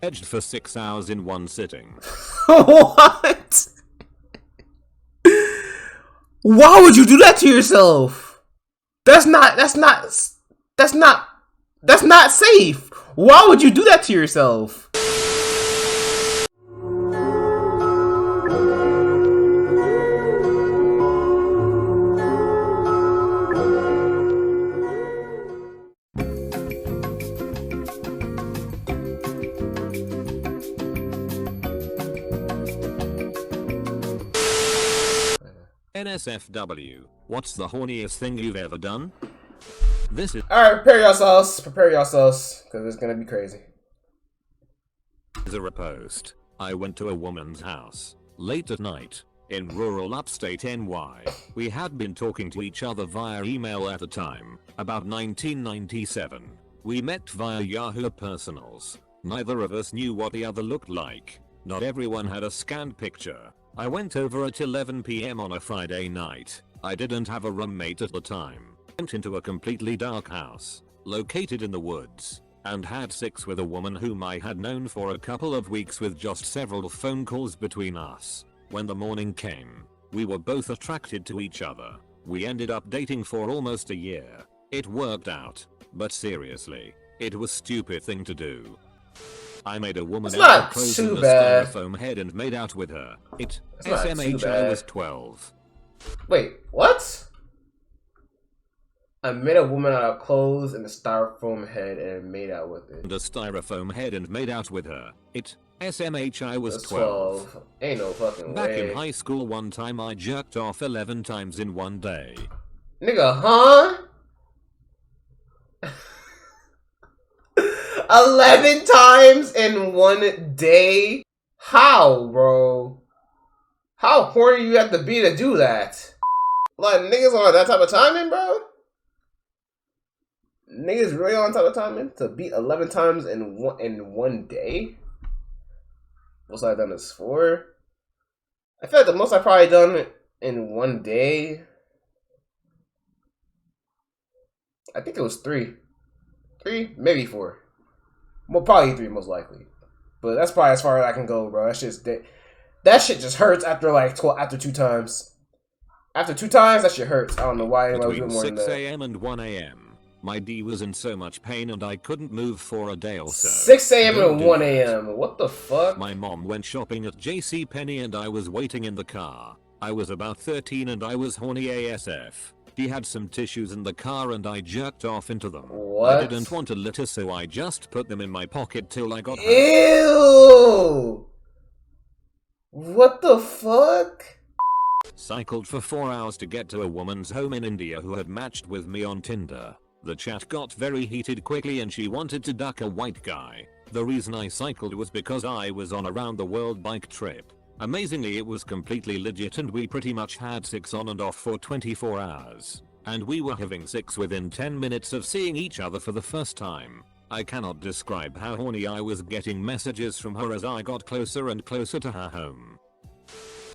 edged for 6 hours in one sitting. What? Why would you do that to yourself? That's not safe. Why would you do that to yourself? NSFW, what's the horniest thing you've ever done? This is Alright, prepare yourselves, because it's gonna be crazy. a repost. I went to a woman's house, late at night, in rural upstate NY. We had been talking to each other via email at the time, about 1997. We met via Yahoo Personals. Neither of us knew what the other looked like. Not everyone had a scanned picture. I went over at 11 PM on a Friday night. I didn't have a roommate at the time. Went into a completely dark house, located in the woods, and had sex with a woman whom I had known for a couple of weeks with just several phone calls between us. When the morning came, we were both attracted to each other. We ended up dating for almost a year. It worked out, but seriously, it was a stupid thing to do. I made a woman out of clothes in a styrofoam head and made out with her. SMH, I was 12. Wait, what? I made a woman out of clothes and a styrofoam head and made out with it. And a styrofoam head and made out with her. SMH, I was 12. Ain't no fucking way. Back in high school one time I jerked off 11 times in one day. Nigga, huh? 11 times in one day? How, bro? How horny you have to be to do that? Like, niggas on that type of timing, bro? Niggas really on type of timing to beat 11 times in one day? Most I've done is 4. I feel like the most I've probably done in one day, I think it was 3. 3, maybe 4. Well, probably 3 most likely. But that's probably as far as I can go, bro. That shit just hurts after like 12, after 2 times. After 2 times, that shit hurts. I don't know why anybody would do more than that. Between 6 AM and 1 AM, my D was in so much pain and I couldn't move for a day or so. 6 AM and 1 AM. What the fuck? My mom went shopping at JCPenney and I was waiting in the car. I was about 13 and I was horny ASF. She had some tissues in the car and I jerked off into them. What? I didn't want a litter, so I just put them in my pocket till I got home. Ew! What the fuck? Cycled for 4 hours to get to a woman's home in India who had matched with me on Tinder. The chat got very heated quickly and she wanted to duck a white guy. The reason I cycled was because I was on a round the world bike trip. Amazingly, it was completely legit and we pretty much had sex on and off for 24 hours. And we were having sex within 10 minutes of seeing each other for the first time. I cannot describe how horny I was getting messages from her as I got closer and closer to her home.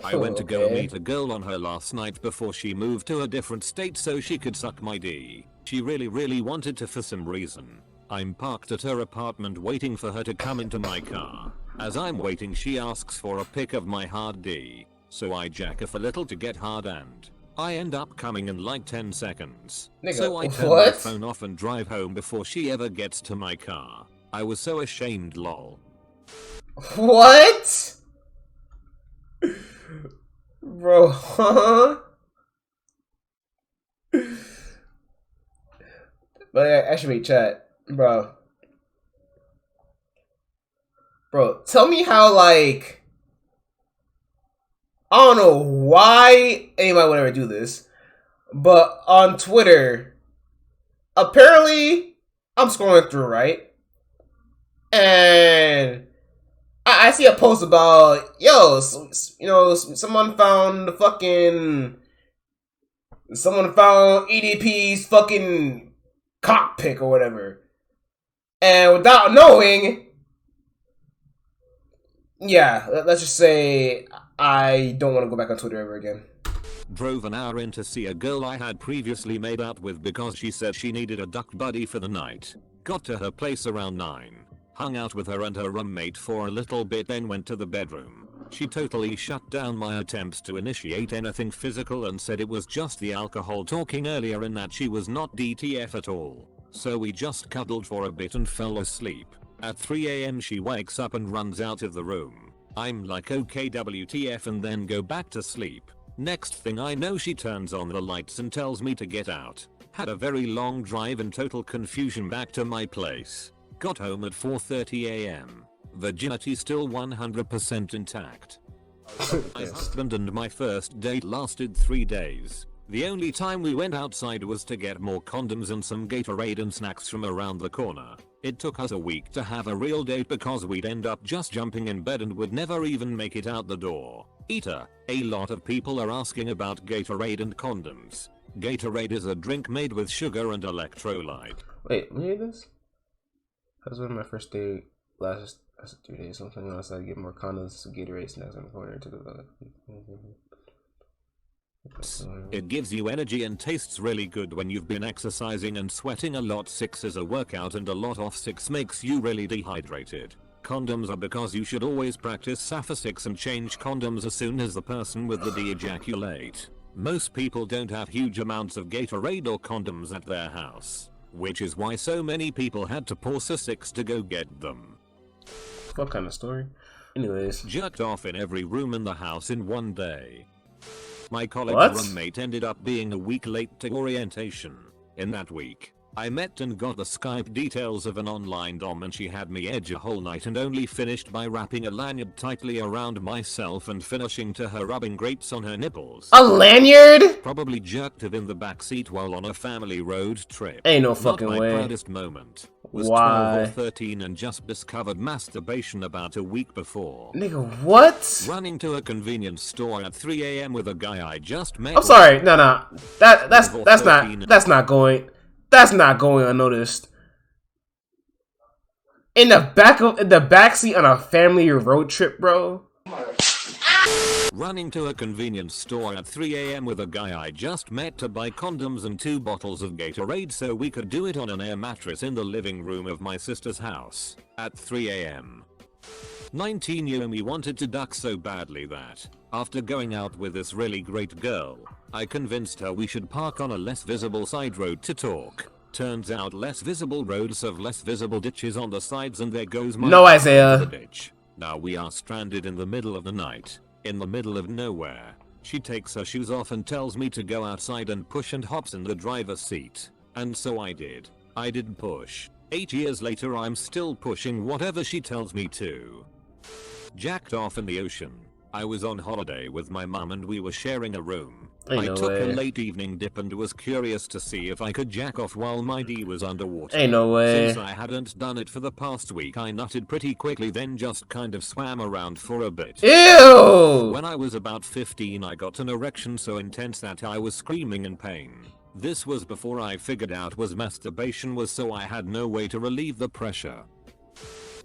I went to go meet a girl on her last night before she moved to a different state so she could suck my D. She really wanted to for some reason. I'm parked at her apartment waiting for her to come into my car. As I'm waiting, she asks for a pic of my hard D. So I jack off a little to get hard and I end up coming in like 10 seconds. Nigga, so I turn my phone off and drive home before she ever gets to my car. I was so ashamed, lol. What? Bro, huh? But yeah, actually, chat, bro. Bro, tell me how, like, I don't know why anybody would ever do this, but on Twitter, apparently, I'm scrolling through, right? And I see a post about, yo, someone found EDP's fucking cockpit or whatever. And without knowing, yeah, let's just say I don't want to go back on Twitter ever again. Drove an hour in to see a girl I had previously made out with because she said she needed a duck buddy for the night. Got to her place around 9. Hung out with her and her roommate for a little bit, then went to the bedroom. She totally shut down my attempts to initiate anything physical and said it was just the alcohol talking earlier and that she was not DTF at all. So we just cuddled for a bit and fell asleep. At 3 AM she wakes up and runs out of the room. I'm like okay WTF and then go back to sleep. Next thing I know she turns on the lights and tells me to get out. Had a very long drive and total confusion back to my place. Got home at 4:30 AM. Virginity still 100% intact. My husband and my first date lasted 3 days. The only time we went outside was to get more condoms and some Gatorade and snacks from around the corner. It took us a week to have a real date because we'd end up just jumping in bed and would never even make it out the door. Eater, a lot of people are asking about Gatorade and condoms. Gatorade is a drink made with sugar and electrolyte. Wait, when you hear this? Husband, my first date last 3 days. Something else. I get more condoms, some Gatorade snacks on the corner to the. It gives you energy and tastes really good when you've been exercising and sweating a lot. 6 is a workout and a lot of 6 makes you really dehydrated. Condoms are because you should always practice Sappho 6 and change condoms as soon as the person with the D ejaculate. Most people don't have huge amounts of Gatorade or condoms at their house, which is why so many people had to pause a 6 to go get them. What kind of story? Anyways. Jerked off in every room in the house in one day. My college roommate ended up being a week late to orientation. In that week, I met and got the Skype details of an online dom and she had me edge a whole night and only finished by wrapping a lanyard tightly around myself and finishing to her rubbing grapes on her nipples. A lanyard? Probably jerked it in the backseat while on a family road trip. Ain't no fucking Not way. my proudest moment. Was Why? 12 or 13 and just discovered masturbation about a week before. Nigga, what? Running to a convenience store at 3 AM with a guy I just met. I'm sorry, no. That's not going unnoticed. In the backseat on a family road trip, bro. Running to a convenience store at 3 AM with a guy I just met to buy condoms and 2 bottles of Gatorade so we could do it on an air mattress in the living room of my sister's house at 3 AM. 19-year-me wanted to duck so badly that, after going out with this really great girl, I convinced her we should park on a less visible side road to talk. Turns out less visible roads have less visible ditches on the sides and there goes my No, Isaiah. the ditch. Now we are stranded in the middle of the night. In the middle of nowhere. She takes her shoes off and tells me to go outside and push and hops in the driver's seat. And so I did. I did push. 8 years later I'm still pushing whatever she tells me to. Jacked off in the ocean. I was on holiday with my mum and we were sharing a room. I took a late evening dip and was curious to see if I could jack off while my D was underwater. Ain't no way. Since I hadn't done it for the past week I nutted pretty quickly then just kind of swam around for a bit. Ew! When I was about 15 I got an erection so intense that I was screaming in pain. This was before I figured out what masturbation was so I had no way to relieve the pressure.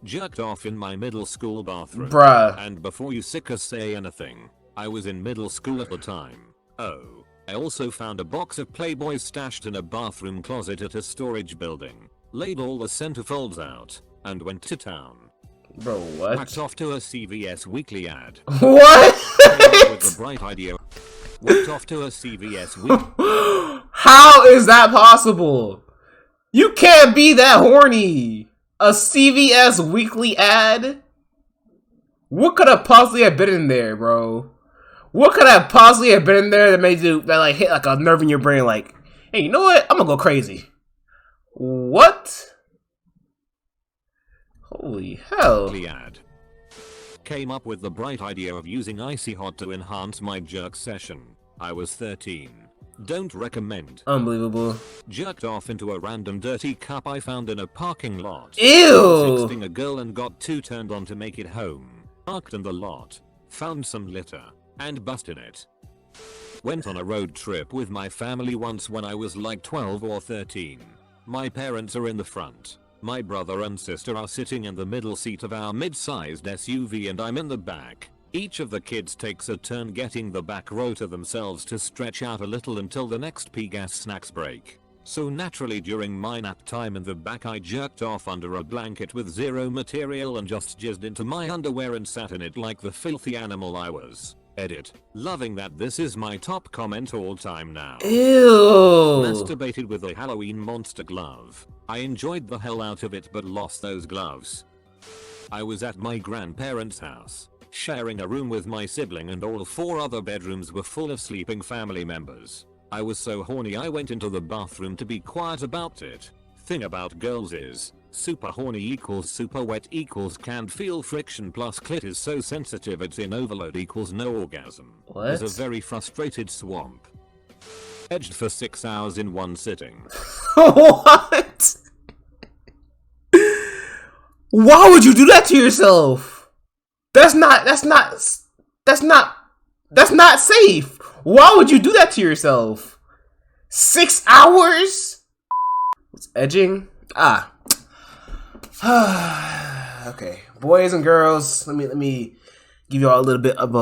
Jerked off in my middle school bathroom. Bruh. And before you sickers say anything, I was in middle school at the time. Oh, I also found a box of Playboys stashed in a bathroom closet at a storage building. Laid all the centerfolds out, and went to town. Bro, what? Whacked off to a CVS weekly ad. What? With the bright idea. Whacked off to a CVS weekly. How is that possible? You can't be that horny. A CVS weekly ad? What could have possibly have been in there, bro? What could have possibly have been in there that made you like hit like a nerve in your brain like, hey, you know what? I'm gonna go crazy. What? Holy hell. Ad. Came up with the bright idea of using Icy Hot to enhance my jerk session. I was 13. Don't recommend. Unbelievable. Jerked off into a random dirty cup I found in a parking lot. Ew. Texting a girl and got too turned on to make it home. Parked in the lot. Found some litter. And busted it. Went on a road trip with my family once when I was like 12 or 13. My parents are in the front. My brother and sister are sitting in the middle seat of our mid-sized SUV and I'm in the back. Each of the kids takes a turn getting the back row to themselves to stretch out a little until the next pea gas snacks break. So naturally during my nap time in the back I jerked off under a blanket with zero material and just jizzed into my underwear and sat in it like the filthy animal I was. Edit. Loving that this is my top comment all time now. Ew. Masturbated with a Halloween monster glove. I enjoyed the hell out of it but lost those gloves. I was at my grandparents' house, sharing a room with my sibling and all 4 other bedrooms were full of sleeping family members. I was so horny I went into the bathroom to be quiet about it. Thing about girls is, super horny equals super wet equals can't feel friction plus clit is so sensitive it's in overload equals no orgasm. What? Was a very frustrated swamp. Edged for 6 hours in one sitting. What? Why would you do that to yourself? That's not safe. Why would you do that to yourself? 6 hours? What's edging? Okay, boys and girls, let me give y'all a little bit of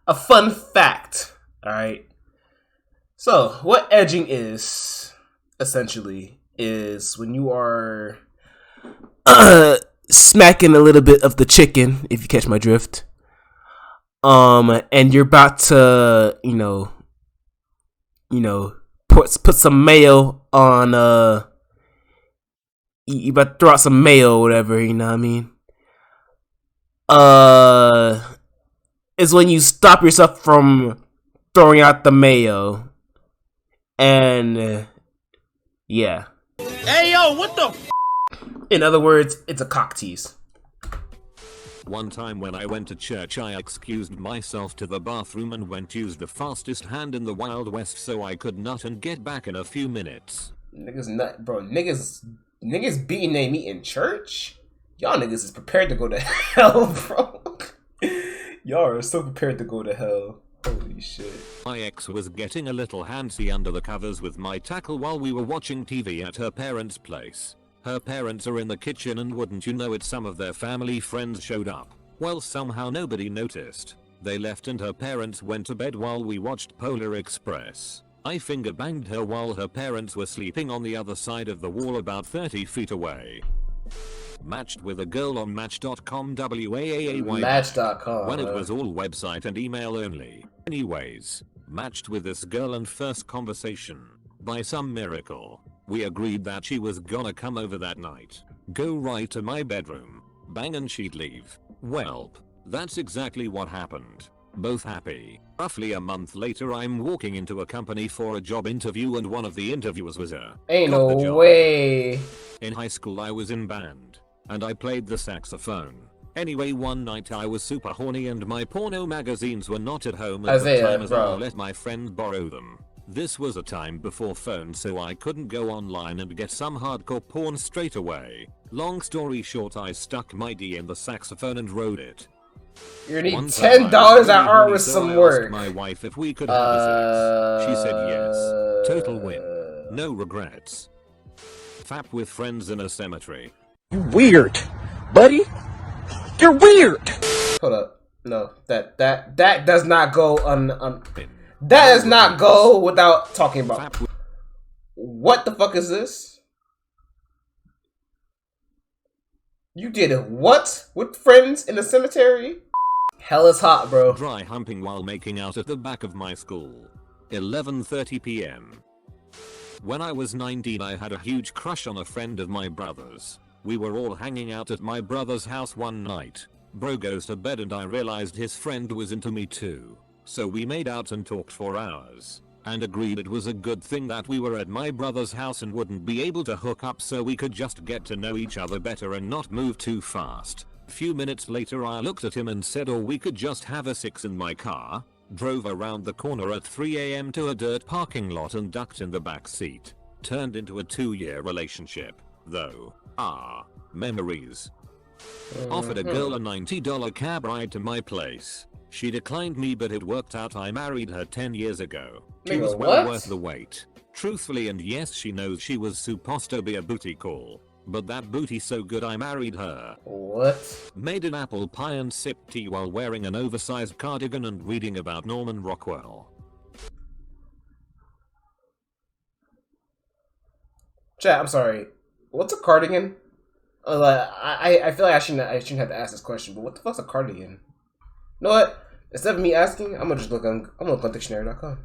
a fun fact. All right. So, what edging is essentially is when you are smacking a little bit of the chicken, if you catch my drift. And you're about to, put some mayo on, you about to throw out some mayo or whatever, you know what I mean? Is when you stop yourself from throwing out the mayo. And, yeah. Hey, yo, what the f? In other words, it's a cock tease. One time when I went to church I excused myself to the bathroom and went use the fastest hand in the Wild West so I could nut and get back in a few minutes. Niggas nut, bro. Niggas beating their meat in church? Y'all niggas is prepared to go to hell, bro. Y'all are so prepared to go to hell. Holy shit. My ex was getting a little handsy under the covers with my tackle while we were watching TV at her parents' place. Her parents are in the kitchen and wouldn't you know it some of their family friends showed up. Well, somehow nobody noticed. They left and her parents went to bed while we watched Polar Express. I finger banged her while her parents were sleeping on the other side of the wall about 30 feet away. Matched with a girl on Match.com WAAAY. Match.com. When it was all website and email only. Anyways, matched with this girl and first conversation. By some miracle, we agreed that she was gonna come over that night. Go right to my bedroom. Bang and she'd leave. Welp, that's exactly what happened. Both happy. Roughly a month later I'm walking into a company for a job interview and one of the interviewers was a Ain't no way. In high school I was in band. And I played the saxophone. Anyway, one night I was super horny and my porno magazines were not at home at the time as I let my friend borrow them. This was a time before phones so I couldn't go online and get some hardcore porn straight away. Long story short, I stuck my D in the saxophone and wrote it. You need $10 an hour with some work. My wife if we could have sex. She said yes. Total win. No regrets. Fap with friends in a cemetery. You weird, buddy. You're weird. Hold up. No, that does not go that does not go without talking about. What the fuck is this? You did what? With friends in the cemetery? Hell is hot, bro. Dry humping while making out at the back of my school. 11:30 p.m. When I was 19 I had a huge crush on a friend of my brother's. We were all hanging out at my brother's house one night. Bro goes to bed and I realized his friend was into me too. So we made out and talked for hours. And agreed it was a good thing that we were at my brother's house and wouldn't be able to hook up so we could just get to know each other better and not move too fast. A few minutes later I looked at him and said or we could just have a six in my car. Drove around the corner at 3 a.m. to a dirt parking lot and ducked in the back seat. Turned into a 2-year relationship. Though. Memories. Offered a girl a $90 cab ride to my place. She declined me but it worked out I married her 10 years ago. She was well worth the wait. Truthfully, and yes she knows she was supposed to be a booty call. But that booty so good I married her. What? Made an apple pie and sipped tea while wearing an oversized cardigan and reading about Norman Rockwell. Chat, I'm sorry. What's a cardigan? I feel like I shouldn't have to ask this question, but what the fuck's a cardigan? You know what? Instead of me asking, I'm gonna look on dictionary.com.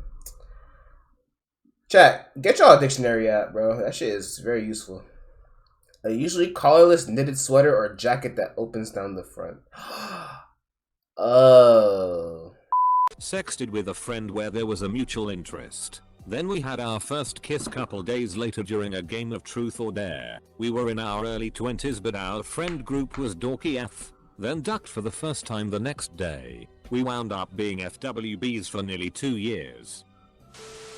Chat, get y'all a dictionary app, bro. That shit is very useful. A usually collarless knitted sweater or jacket that opens down the front. Oh. Sexted with a friend where there was a mutual interest. Then we had our first kiss couple days later during a game of truth or dare. We were in our early 20s but our friend group was dorky F. Then ducked for the first time the next day. We wound up being FWBs for nearly 2 years.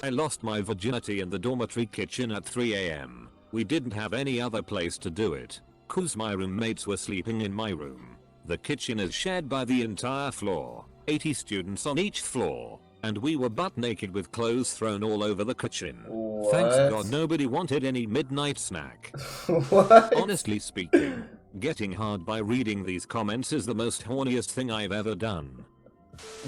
I lost my virginity in the dormitory kitchen at 3 AM. We didn't have any other place to do it, cause my roommates were sleeping in my room. The kitchen is shared by the entire floor, 80 students on each floor, and we were butt naked with clothes thrown all over the kitchen. What? Thanks God nobody wanted any midnight snack. What? Honestly speaking, getting hard by reading these comments is the most horniest thing I've ever done.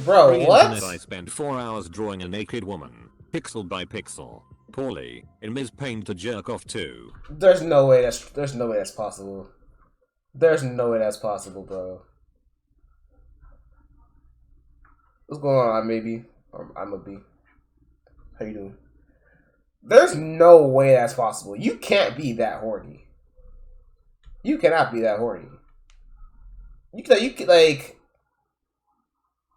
Bro, Pre-internet what? I spent 4 hours drawing a naked woman, pixel by pixel, poorly, in Ms. Paint to jerk off to. There's no way that's possible. There's no way that's possible, bro. What's going on, maybe? I'm a B. How you doing? There's no way that's possible. You can't be that horny. You cannot be that horny. You could like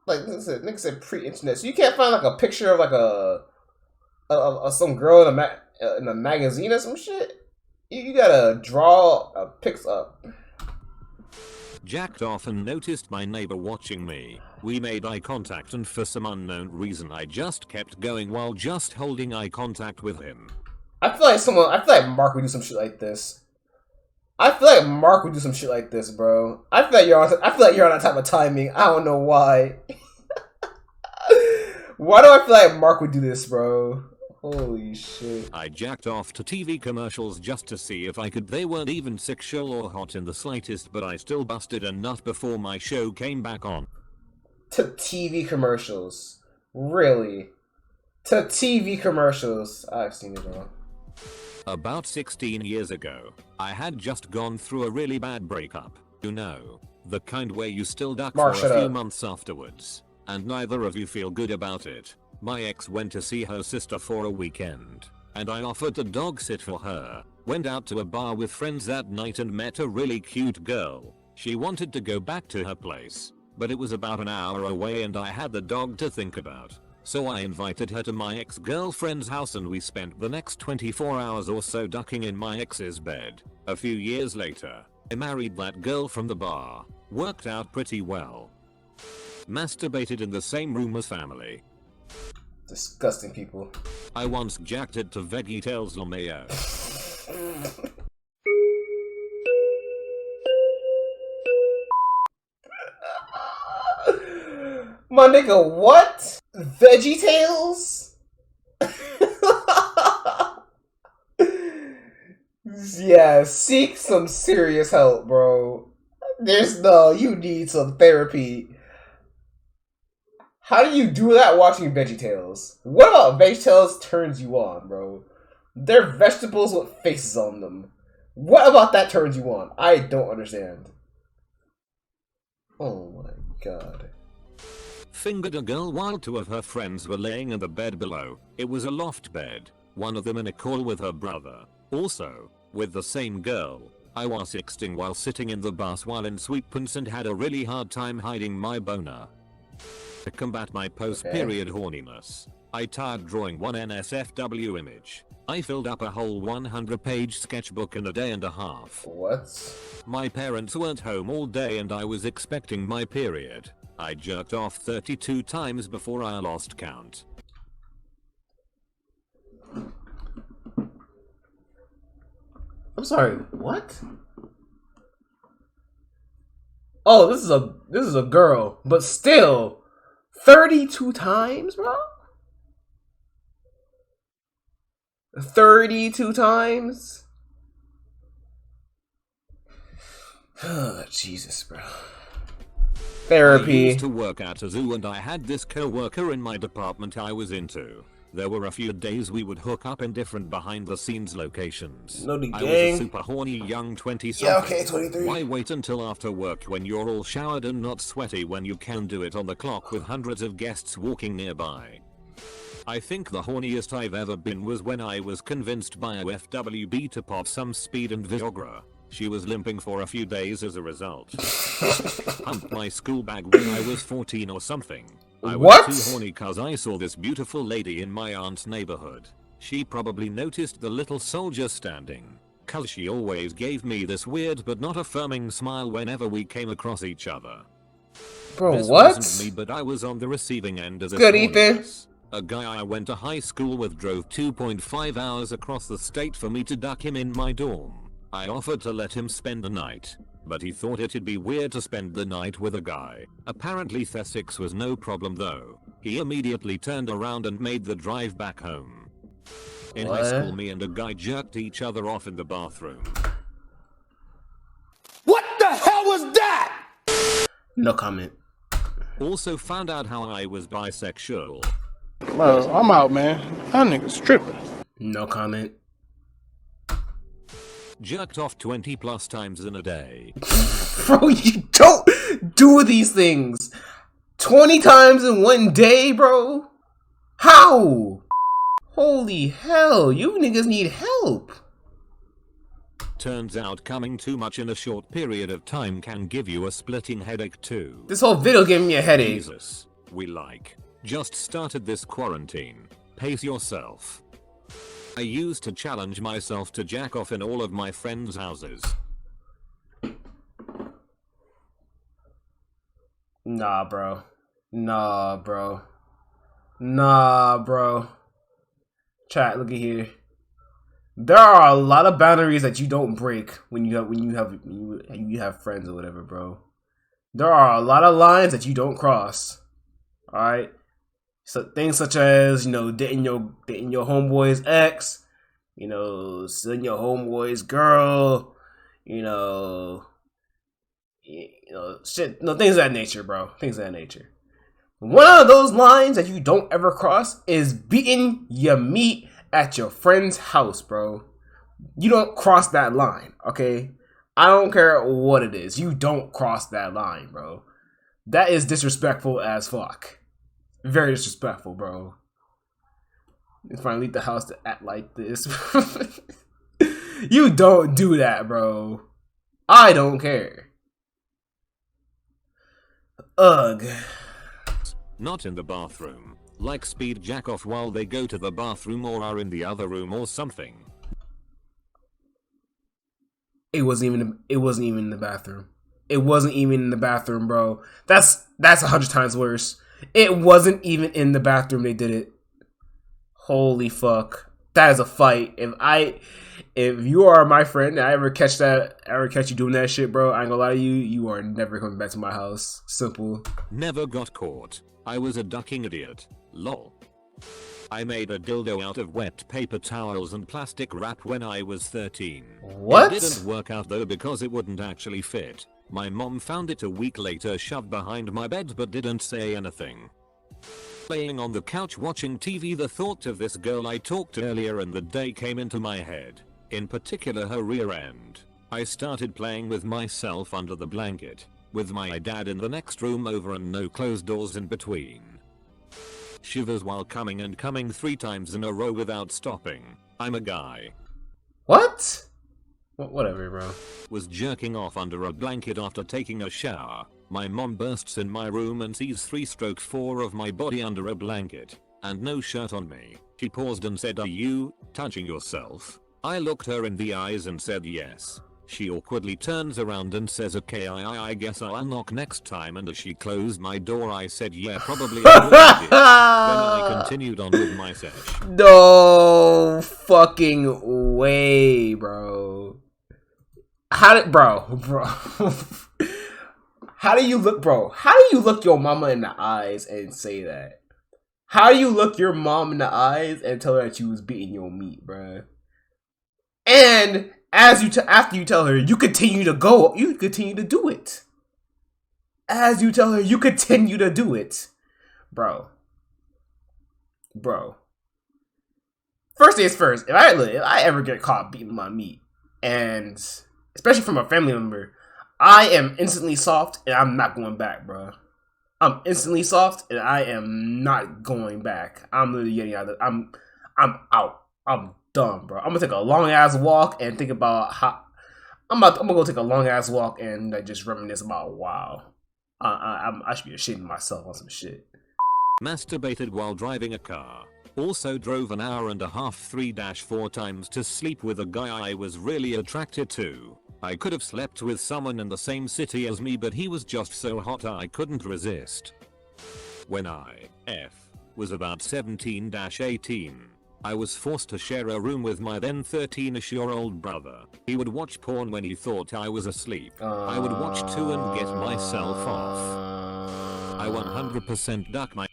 nigga said pre-internet. So you can't find like a picture of like a some girl in a magazine or some shit. You gotta draw a pics up. Jacked off and noticed my neighbor watching me. We made eye contact and for some unknown reason I just kept going while just holding eye contact with him. I feel like Mark would do some shit like this. I feel like Mark would do some shit like this, bro. I feel like you're on that type of timing. I don't know why. Why do I feel like Mark would do this, bro? Holy shit. I jacked off to TV commercials just to see if I could. They weren't even sexual or hot in the slightest, but I still busted a nut before my show came back on. To TV commercials. Really? To TV commercials. I've seen it all. About 16 years ago, I had just gone through a really bad breakup. You know, the kind where you still duck Mark, for shut a few up. months afterwards, and neither of you feel good about it. My ex went to see her sister for a weekend, and I offered to dog sit for her. Went out to a bar with friends that night and met a really cute girl. She wanted to go back to her place, but it was about an hour away and I had the dog to think about. So I invited her to my ex-girlfriend's house and we spent the next 24 hours or so ducking in my ex's bed. A few years later, I married that girl from the bar. Worked out pretty well. Masturbated in the same room as family. Disgusting people. I once jacked it to Veggie Tales LeMayo. My nigga, what? Veggie Tales? Yeah, seek some serious help, bro. You need some therapy. How do you do that watching VeggieTales? What about VeggieTales turns you on, bro? They're vegetables with faces on them. What about that turns you on? I don't understand. Oh my god. Fingered a girl while two of her friends were laying in the bed below. It was a loft bed, one of them in a call with her brother. Also, with the same girl, I was sexting while sitting in the bus while in sweatpants and had a really hard time hiding my boner. To combat my post-period horniness, I tired drawing one NSFW image. I filled up a whole 100-page sketchbook in a day and a half. What? My parents weren't home all day and I was expecting my period. I jerked off 32 times before I lost count. I'm sorry, what? Oh, this is a girl, but still 32 times, bro? 32 times? Oh, Jesus, bro. I Therapy. used to work at a zoo and I had this co-worker in my department I was into. There were a few days we would hook up in different behind-the-scenes locations. No, the I gang. was a super horny young 20-something. Yeah, okay, 23. Why wait until after work when you're all showered and not sweaty when you can do it on the clock with hundreds of guests walking nearby? I think the horniest I've ever been was when I was convinced by a FWB to pop some speed and Viagra. She was limping for a few days as a result. Humped my school bag when I was 14 or something. I was too horny cause I saw this beautiful lady in my aunt's neighborhood. She probably noticed the little soldier standing, cause she always gave me this weird but not affirming smile whenever we came across each other. Bro, This what? wasn't me, but I was on the receiving end of this Good, Ethan. horniness. A guy I went to high school with drove 2.5 hours across the state for me to duck him in my dorm. I offered to let him spend the night, but he thought it'd be weird to spend the night with a guy. Apparently Thesex was no problem though. He immediately turned around and made the drive back home. In high school, me and a guy jerked each other off in the bathroom. What the hell was that? No comment. Also found out how I was bisexual. Bro, I'm out, man. That nigga's tripping. No comment. Jerked off 20 plus times in a day. Bro, you don't do these things 20 times in one day, bro. How? Holy hell, you niggas need help. Turns out coming too much in a short period of time can give you a splitting headache too. This whole video giving me a headache. Jesus, we just started this quarantine. Pace yourself. I used to challenge myself to jack off in all of my friends' houses. Nah, bro. Nah, bro. Nah, bro. Chat, look at here. There are a lot of boundaries that you don't break when you have friends or whatever, bro. There are a lot of lines that you don't cross. All right. So things such as, you know, dating your homeboy's ex, you know, seeing your homeboy's girl, you know, shit, no, things of that nature, bro. Things of that nature. One of those lines that you don't ever cross is beating your meat at your friend's house, bro. You don't cross that line, okay? I don't care what it is. You don't cross that line, bro. That is disrespectful as fuck. Very disrespectful, bro. If I leave the house to act like this. You don't do that, bro. I don't care. Ugh. Not in the bathroom. Like speed jack off while they go to the bathroom or are in the other room or something. It wasn't even in the bathroom. It wasn't even in the bathroom, bro. That's 100 times worse. It wasn't even in the bathroom they did it. Holy fuck. That is a fight. If you are my friend and I ever catch you doing that shit, bro, I ain't gonna lie to you, you are never coming back to my house. Simple. Never got caught. I was a ducking idiot. Lol. I made a dildo out of wet paper towels and plastic wrap when I was 13. What? It didn't work out though because it wouldn't actually fit. My mom found it a week later shoved behind my bed but didn't say anything. Laying on the couch watching TV, the thought of this girl I talked to earlier in the day came into my head. In particular her rear end. I started playing with myself under the blanket, with my dad in the next room over and no closed doors in between. Shivers while coming 3 times in a row without stopping. I'm a guy. What? Whatever, bro. Was jerking off under a blanket after taking a shower. My mom bursts in my room and sees 3/4 of my body under a blanket, and no shirt on me. She paused and said, "Are you touching yourself?" I looked her in the eyes and said yes. She awkwardly turns around and says, "Okay, I guess I'll knock next time," and as she closed my door I said, "Yeah, probably a good idea." Then I continued on with my sesh. No fucking way, bro. Bro. How do you look, bro? How do you look your mama in the eyes and say that? How do you look your mom in the eyes and tell her that you was beating your meat, bro? And after you tell her, you continue to do it. As you tell her, you continue to do it. Bro. First things first, if I ever get caught beating my meat, and especially from a family member, I am instantly soft and I'm not going back, bro. I'm instantly soft and I am not going back. I'm literally getting out of I'm out. I'm done, bro. I'm gonna take a long ass walk and think about how I'm gonna go take a long ass walk and like, just reminisce about wow. I should be ashamed of myself on some shit. Masturbated while driving a car. Also drove an hour and a half 3-4 times to sleep with a guy I was really attracted to. I could have slept with someone in the same city as me, but he was just so hot I couldn't resist. When I was about 17-18, I was forced to share a room with my then 13-ish-year-old brother. He would watch porn when he thought I was asleep. I would watch too and get myself off. I 100% duck my...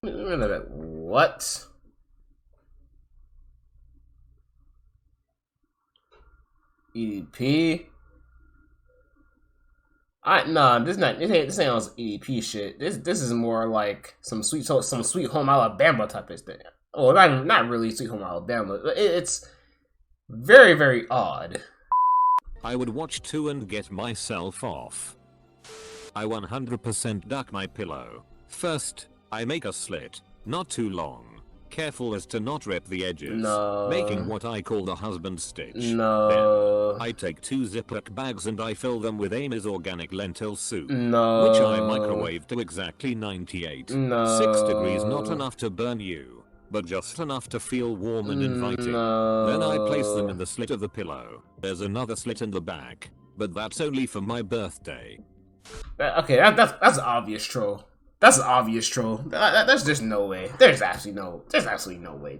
What? EDP? Nah, this ain't on EDP shit. This is more like some sweet home Alabama type of thing. Oh, not really Sweet Home Alabama. It's very, very odd. I would watch too and get myself off. I 100% duck my pillow. First, I make a slit, not too long, careful as to not rip the edges, making what I call the husband stitch. Then, I take 2 Ziploc bags and I fill them with Amy's organic lentil soup, which I microwave to exactly 98. 6 degrees, not enough to burn you, but just enough to feel warm and inviting. Then I place them in the slit of the pillow. There's another slit in the back, but that's only for my birthday. Okay, that's an obvious troll. That's an obvious troll. There's just no way. There's absolutely no way.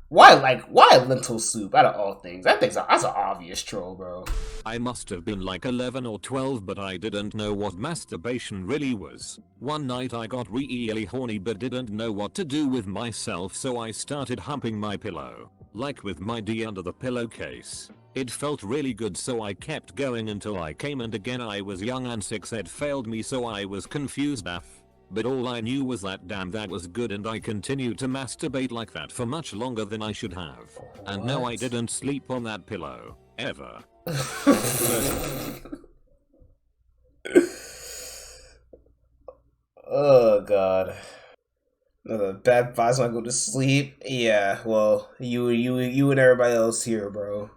Why lentil soup out of all things? That's an obvious troll, bro. I must have been like 11 or 12, but I didn't know what masturbation really was. One night I got really horny but didn't know what to do with myself, so I started humping my pillow, like with my D under the pillowcase. It felt really good, so I kept going until I came, and again I was young and 6 had failed me, so I was confused AF. But all I knew was that damn that was good, and I continued to masturbate like that for much longer than I should have. And no, I didn't sleep on that pillow. Ever. Oh god. Another bad vibes when I go to sleep. Yeah, well, you and everybody else here, bro.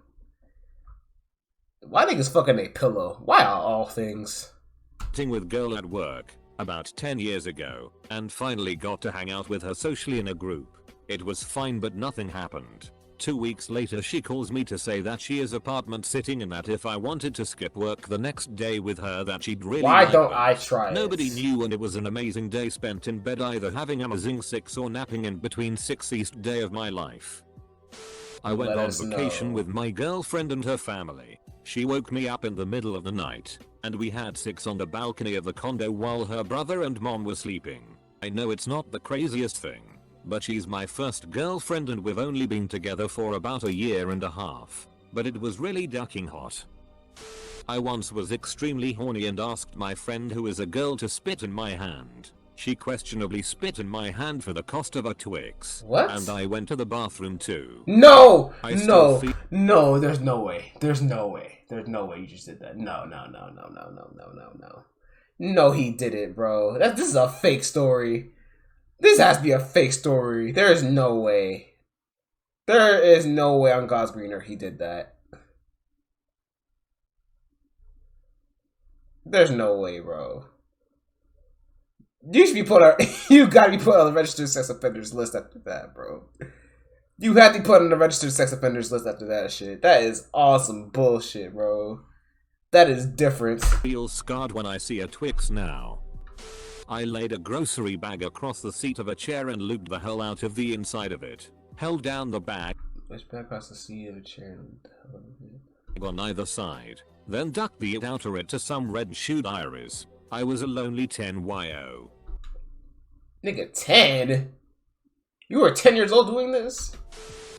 Why niggas fucking a pillow? Why are all things? With girl at work about 10 years ago, and finally got to hang out with her socially in a group. It was fine, but nothing happened. 2 weeks later she calls me to say that she is apartment sitting and that if I wanted to skip work the next day with her that she'd really Why like don't that. I try Nobody it? knew, and it was an amazing day spent in bed, either having amazing 6 or napping in between 6th day of my life. I went on vacation with my girlfriend and her family. She woke me up in the middle of the night, and we had 6 on the balcony of the condo while her brother and mom were sleeping. I know it's not the craziest thing, but she's my first girlfriend and we've only been together for about a year and a half. But it was really ducking hot. I once was extremely horny and asked my friend, who is a girl, to spit in my hand. She questionably spit in my hand for the cost of a Twix. What? And I went to the bathroom too. No! No, there's no way. There's no way you just did that. No. No, he did it, bro. This is a fake story. This has to be a fake story. There is no way. There is no way on God's green earth he did that. There's no way, bro. You should be you gotta be put on the registered sex offenders list after that, bro. You had to be put on the registered sex offenders list after that shit. That is awesome bullshit, bro. That is different. Feel scarred when I see a Twix now. I laid a grocery bag across the seat of a chair and lubed the hell out of the inside of it. Held down the bag. Which bag across the seat of a chair on either side. Then ducked the outer it to some red-shoed iris. I was a lonely 10-yo. Nigga, 10? You were 10 years old doing this?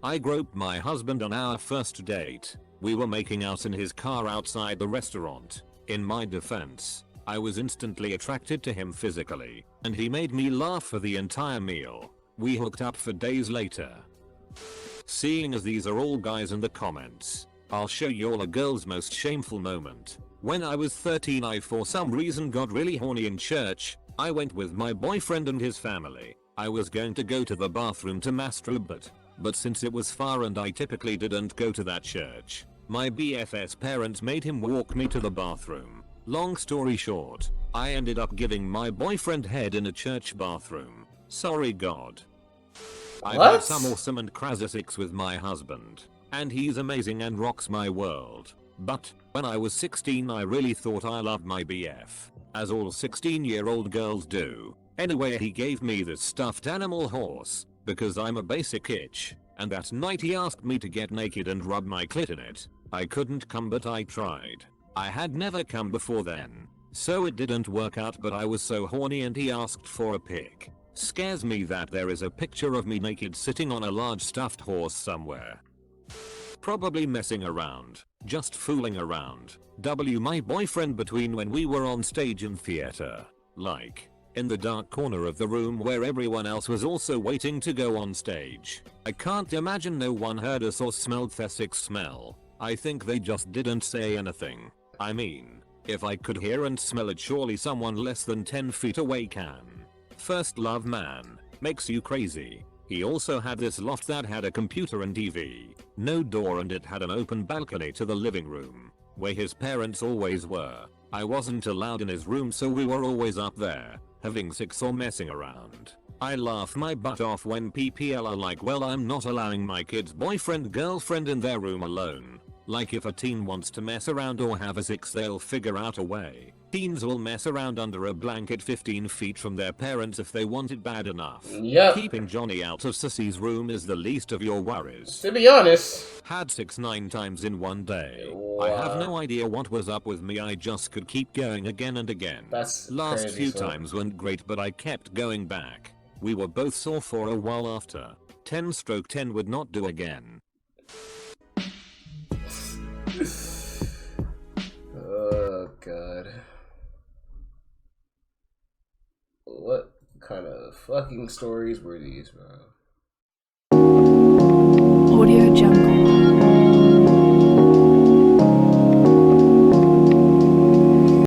I groped my husband on our first date. We were making out in his car outside the restaurant. In my defense, I was instantly attracted to him physically, and he made me laugh for the entire meal. We hooked up for days later. Seeing as these are all guys in the comments, I'll show you all a girl's most shameful moment. When I was 13, I for some reason got really horny in church. I went with my boyfriend and his family. I was going to go to the bathroom to masturbate, but since it was far and I typically didn't go to that church, my BFF's parents made him walk me to the bathroom. Long story short, I ended up giving my boyfriend head in a church bathroom. Sorry God. I've had some awesome and crazy sex with my husband, and he's amazing and rocks my world. But when I was 16, I really thought I loved my BF, as all 16-year-old girls do. Anyway, he gave me this stuffed animal horse because I'm a basic itch, and that night he asked me to get naked and rub my clit in it. I couldn't come, but I tried. I had never come before then, so it didn't work out, but I was so horny and he asked for a pic. Scares me that there is a picture of me naked sitting on a large stuffed horse somewhere. Probably messing around, just fooling around. My boyfriend between when we were on stage in theater, like, in the dark corner of the room where everyone else was also waiting to go on stage. I can't imagine no one heard us or smelled the sick smell. I think they just didn't say anything. I mean, if I could hear and smell it, surely someone less than 10 feet away can. First love man, makes you crazy. He also had this loft that had a computer and TV, no door, and it had an open balcony to the living room, where his parents always were. I wasn't allowed in his room, so we were always up there, having sex or messing around. I laugh my butt off when PPL are like, well, I'm not allowing my kid's boyfriend girlfriend in their room alone. Like, if a teen wants to mess around or have a sex, they'll figure out a way. Teens will mess around under a blanket 15 feet from their parents if they want it bad enough. Yep. Keeping Johnny out of Sissy's room is the least of your worries. To be honest. Had sex 9 times in one day. Wow. I have no idea what was up with me, I just could keep going again and again. That's Last crazy, few son. times went great, but I kept going back. We were both sore for a while after. 10/10 would not do again. Oh god. What kind of fucking stories were these, bro?